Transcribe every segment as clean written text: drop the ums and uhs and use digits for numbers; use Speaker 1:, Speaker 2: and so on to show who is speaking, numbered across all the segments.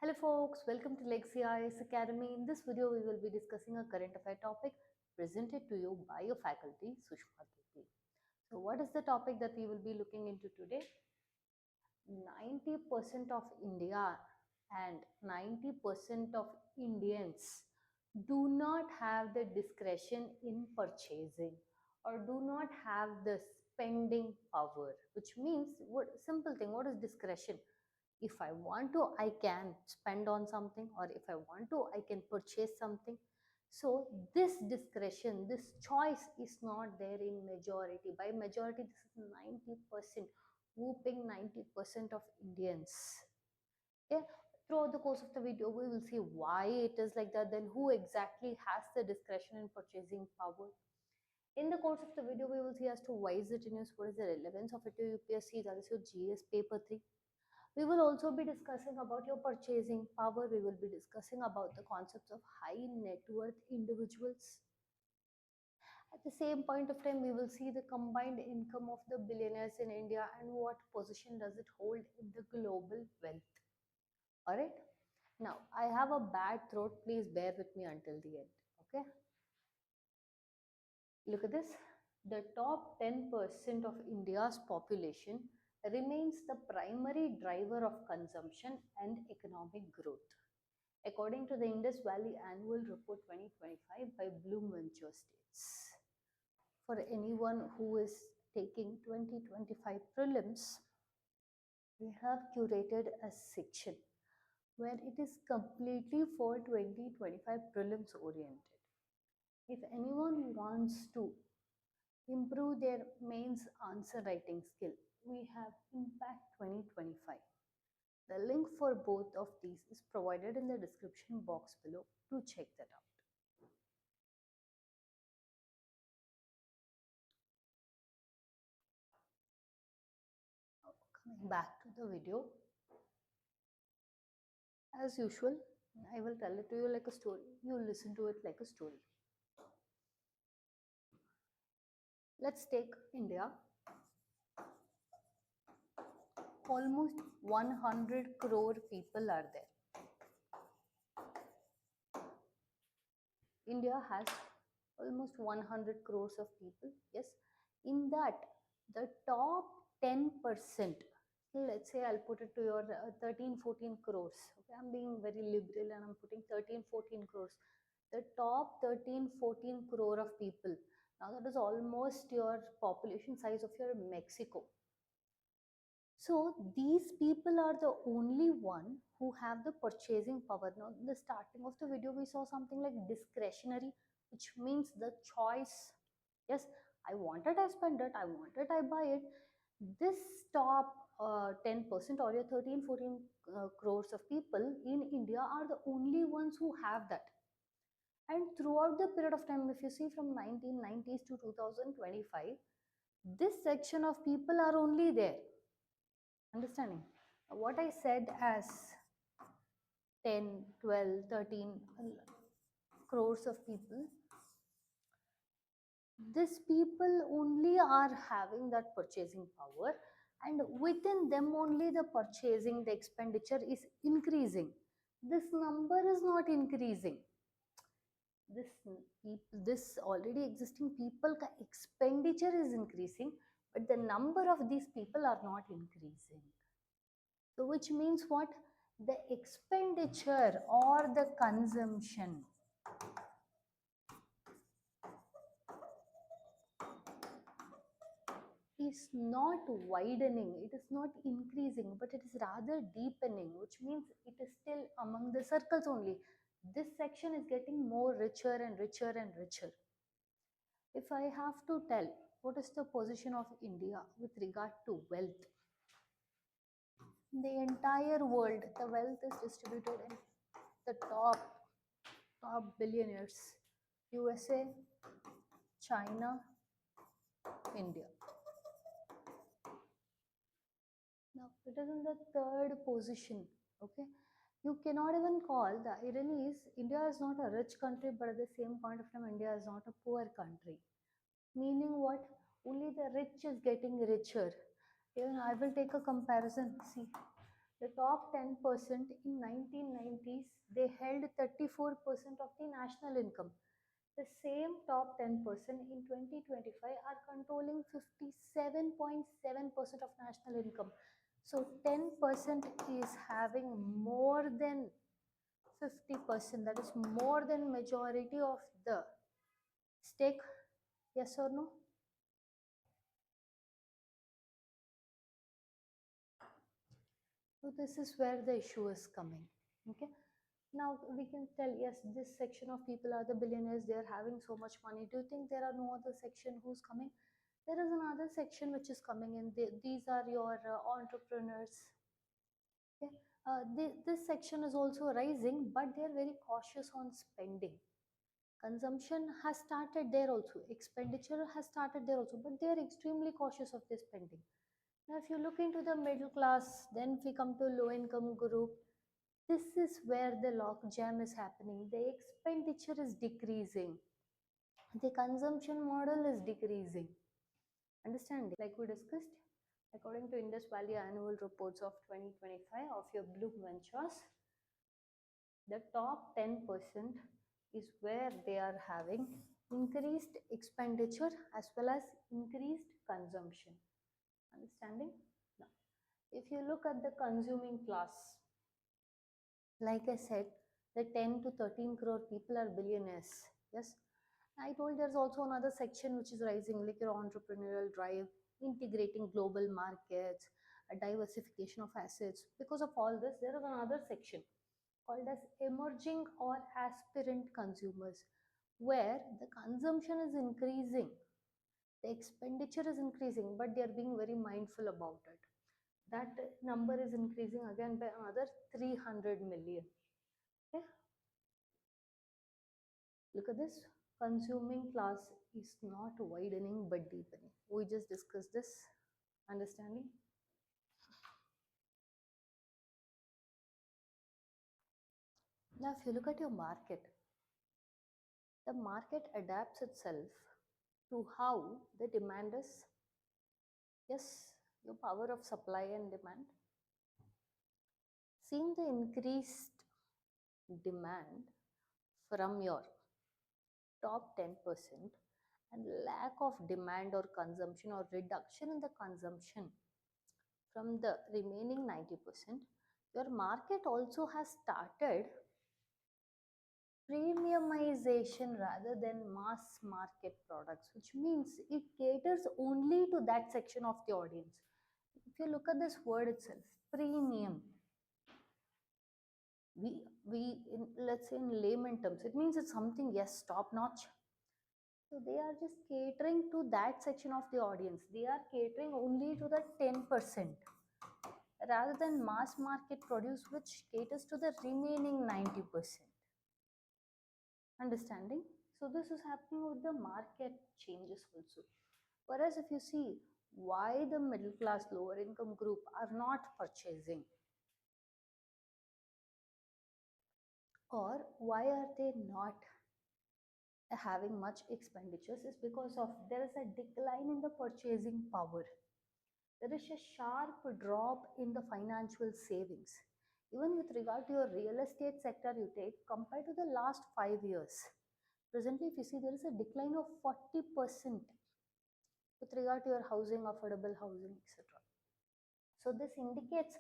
Speaker 1: Hello folks, welcome to Legacy IAS Academy. In this video, we will be discussing a current affair topic presented to you by your faculty, Sushma Kirti. So what is the topic that we will be looking into today? 90% of India and 90% of Indians do not have the discretion in purchasing or do not have the spending power, which means what simple thing, what is discretion? If I want to, I can spend on something, or if I want to, I can purchase something. So this discretion, this choice is not there in majority. By majority, this is 90%, whooping 90% of Indians. Okay, throughout the course of the video we will see why it is like that, then who exactly has the discretion in purchasing power. In the course of the video we will see as to why is it in use, what is the relevance of it to UPSC, that is your GS paper 3. We will also be discussing about your purchasing power. We will be discussing about the concepts of high net worth individuals. At the same point of time, we will see the combined income of the billionaires in India and what position does it hold in the global wealth. All right. Now, I have a bad throat. Please bear with me until the end. Okay. Look at this. The top 10% of India's population remains the primary driver of consumption and economic growth, according to the Indus Valley Annual Report 2025 by Blume Ventures states. For anyone who is taking 2025 prelims, we have curated a section where it is completely for 2025 prelims oriented. If anyone wants to improve their mains answer writing skill, we have Impact 2025. The link for both of these is provided in the description box below. To check that out. Coming back to the video, as usual, I will tell it to you like a story. You listen to it like a story. Let's take India. Almost 100 crore people are there. India has almost 100 crores of people. Yes, in that, the top 10%, let's say I'll put it to your 13-14 crores. Okay, I'm being very liberal and I'm putting 13-14 crores. The top 13-14 crore of people, now that is almost your population size of your Mexico. So these people are the only one who have the purchasing power. Now in the starting of the video we saw something like discretionary, which means the choice. Yes, I want it, I spend it, I want it, I buy it. This top 10% or your 13-14 crores of people in India are the only ones who have that. And throughout the period of time, if you see from 1990s to 2025, this section of people are only there. Understanding? What I said as 10, 12, 13 crores of people, these people only are having that purchasing power, and within them only the purchasing, the expenditure is increasing. This number is not increasing. This already existing people expenditure is increasing, but the number of these people are not increasing. So which means what? The expenditure or the consumption is not widening, it is not increasing, but it is rather deepening, which means it is still among the circles only. This section is getting more richer and richer and richer. If I have to tell what is the position of India with regard to wealth, in the entire world, the wealth is distributed in the top billionaires: USA, China, India. Now it is in the third position. Okay, you cannot even call, the irony is India is not a rich country, but at the same point of time India is not a poor country. Meaning what? Only the rich is getting richer. Even I will take a comparison. See, The top 10% in 1990s, they held 34% of the national income. The same top 10% in 2025 are controlling 57.7% of national income. So 10% is having more than 50%. That is more than majority of the stake. Yes or no? So this is where the issue is coming. Okay. Now we can tell, yes, this section of people are the billionaires, they are having so much money. Do you think there are no other section who's coming? There is another section which is coming in. These are your entrepreneurs. Okay. This section is also rising, but they are very cautious on spending. Consumption has started there also. Expenditure has started there also, but they are extremely cautious of their spending. Now, if you look into the middle class, then if we come to low income group, this is where the lock jam is happening. The expenditure is decreasing. The consumption model is decreasing. Understand? Like we discussed, according to Indus Valley annual reports of 2025 of your Blume Ventures, the top 10% is where they are having increased expenditure as well as increased consumption. Understanding? Now, if you look at the consuming class, like I said, the 10 to 13 crore people are billionaires. Yes. I told there's also another section which is rising, like your entrepreneurial drive, integrating global markets, a diversification of assets. Because of all this, there is another section called as emerging or aspirant consumers, where the consumption is increasing, the expenditure is increasing, but they are being very mindful about it. That number is increasing again by another 300 million. Okay. Look at this. Consuming class is not widening but deepening. We just discussed this. Understanding? Now, if you look at your market, the market adapts itself to how the demand is. Yes, your power of supply and demand. Seeing the increased demand from your top 10% and lack of demand or consumption or reduction in the consumption from the remaining 90%, your market also has started premiumization rather than mass market products, which means it caters only to that section of the audience. If you look at this word itself, premium, we let's say in layman terms, it means it's something, yes, top notch. So they are just catering to that section of the audience. They are catering only to the 10% rather than mass market produce, which caters to the remaining 90%. Understanding? So this is happening with the market changes also. Whereas if you see why the middle class, lower income group are not purchasing, or why are they not having much expenditures, is because of there is a decline in the purchasing power. There is a sharp drop in the financial savings. Even with regard to your real estate sector, you take compared to the last 5 years. Presently, if you see, there is a decline of 40% with regard to your housing, affordable housing, etc. So this indicates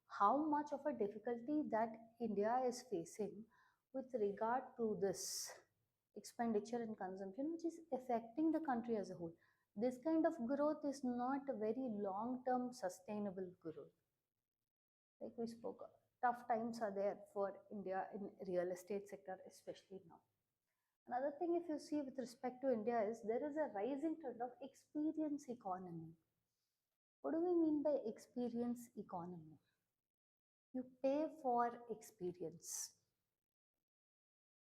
Speaker 1: how much of a difficulty that India is facing with regard to this expenditure and consumption, which is affecting the country as a whole. This kind of growth is not a very long-term sustainable growth. Like we spoke, tough times are there for India in real estate sector, especially now. Another thing, if you see with respect to India, is there is a rising trend of experience economy. What do we mean by experience economy? You pay for experience.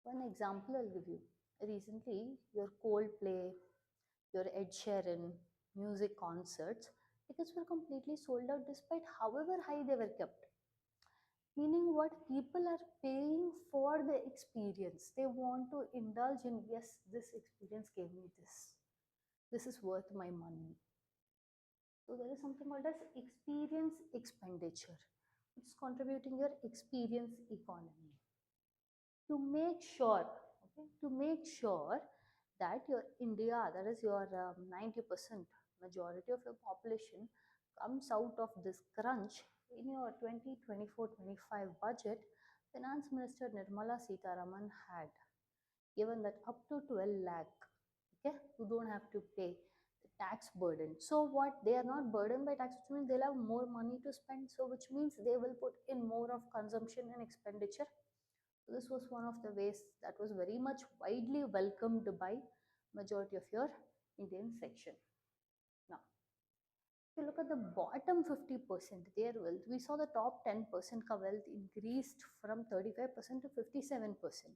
Speaker 1: One example I'll give you. Recently, your Coldplay, your Ed Sheeran, music concerts, tickets were completely sold out despite however high they were kept. Meaning what, people are paying for the experience. They want to indulge in, yes, this experience gave me this. This is worth my money. So there is something called as experience expenditure. It's contributing your experience economy to make sure, okay, to make sure that your India, that is your 90% majority of your population comes out of this crunch. In your 2024-25 budget, Finance Minister Nirmala Sitaraman had given that up to 12 lakh, okay, you don't have to pay the tax burden. So what, they are not burdened by tax, which means they'll have more money to spend, so which means they will put in more of consumption and expenditure. So this was one of the ways that was very much widely welcomed by majority of your Indian section. Now if you look at the bottom 50%, their wealth, we saw the top 10% ka wealth increased from 35% to 57%.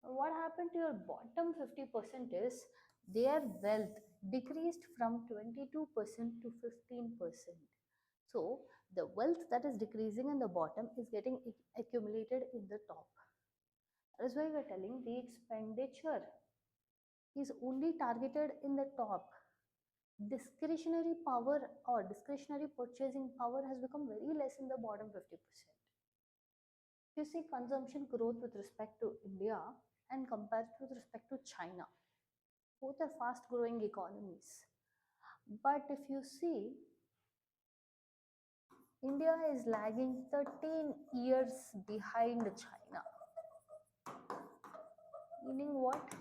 Speaker 1: What happened to your bottom 50% is their wealth decreased from 22% to 15%. So the wealth that is decreasing in the bottom is getting accumulated in the top. That is why we are telling the expenditure is only targeted in the top. Discretionary power or discretionary purchasing power has become very less in the bottom 50%. If you see consumption growth with respect to India and compared with respect to China, both are fast growing economies. But if you see, India is lagging 13 years behind China. Meaning what?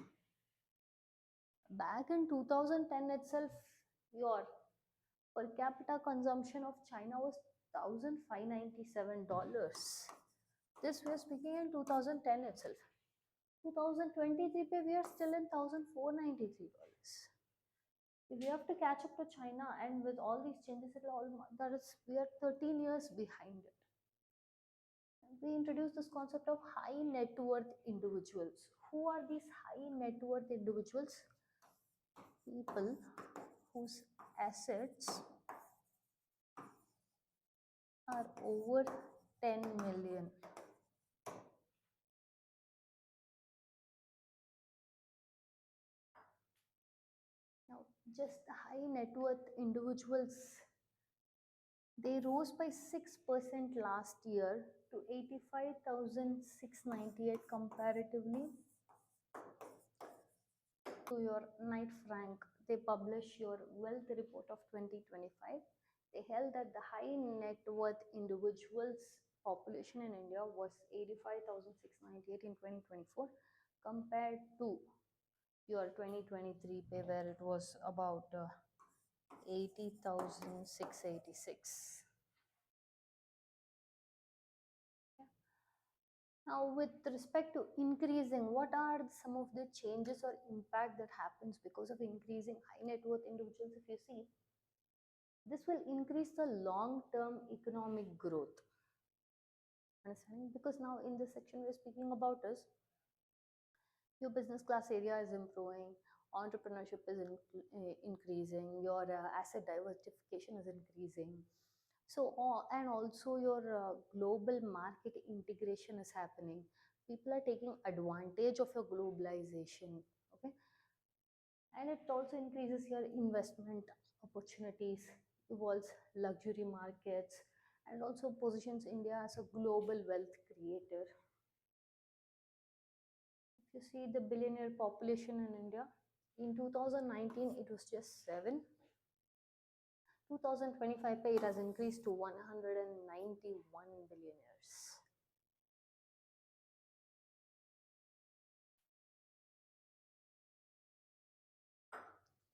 Speaker 1: Back in 2010 itself, your per capita consumption of China was $1,597. This we are speaking in 2010 itself. 2023 we are still in $1,493. If we have to catch up to China, and with all these changes, it all, that is, we are 13 years behind it. We introduced this concept of high net worth individuals. Who are these high net worth individuals? People whose assets are over 10 million. Now, just the high net worth individuals, they rose by 6% last year to 85,698 comparatively to your Knight Frank. They publish your wealth report of 2025. They held that the high net worth individuals population in India was 85,698 in 2024 compared to your 2023 pay where it was about 80,686. Now, with respect to increasing, what are some of the changes or impact that happens because of increasing high net worth individuals? If you see, this will increase the long-term economic growth. Understanding? Because now in this section we're speaking about is your business class area is improving, entrepreneurship is increasing, your asset diversification is increasing. So, and also your global market integration is happening. People are taking advantage of your globalization. Okay, and it also increases your investment opportunities, evolves luxury markets, and also positions India as a global wealth creator. If you see the billionaire population in India, in 2019 it was just 7. 2025 it has increased to 191 billionaires.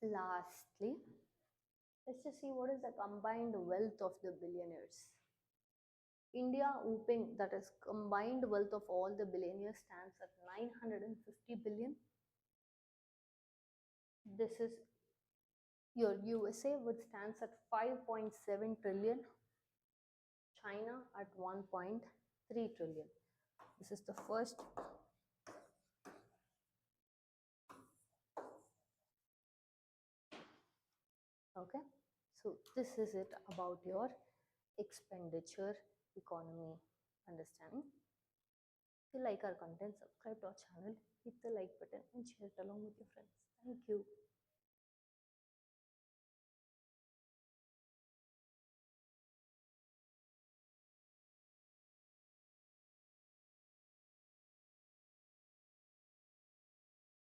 Speaker 1: Lastly, let's just see what is the combined wealth of the billionaires. India whooping, that is combined wealth of all the billionaires, stands at 950 billion. This is your USA, which stands at 5.7 trillion. China at 1.3 trillion. This is the first. Okay, so this is it about your expenditure economy understanding. If you like our content, subscribe to our channel, hit the like button and share it along with your friends. Thank you.